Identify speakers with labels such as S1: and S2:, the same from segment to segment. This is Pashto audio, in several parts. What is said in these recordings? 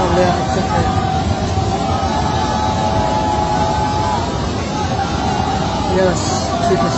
S1: Tablet अच्छा है yes it is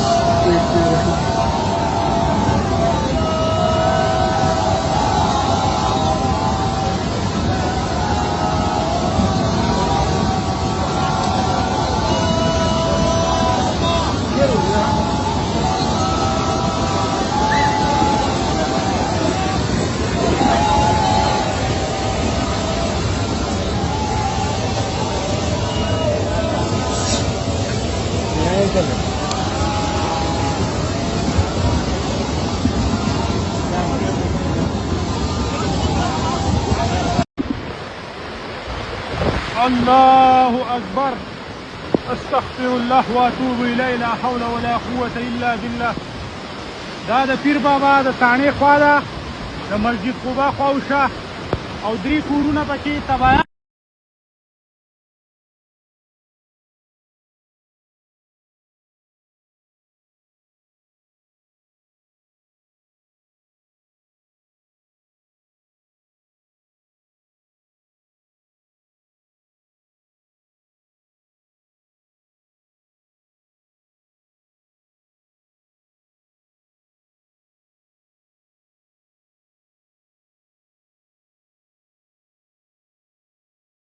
S2: الله أكبر استغفر الله واتوب إليه لا حول ولا قوة إلا بالله. دا د پیر بابا د تاڼې خوا ده د مسجد قبا خواوشا او 3 کورونه پکې تبایا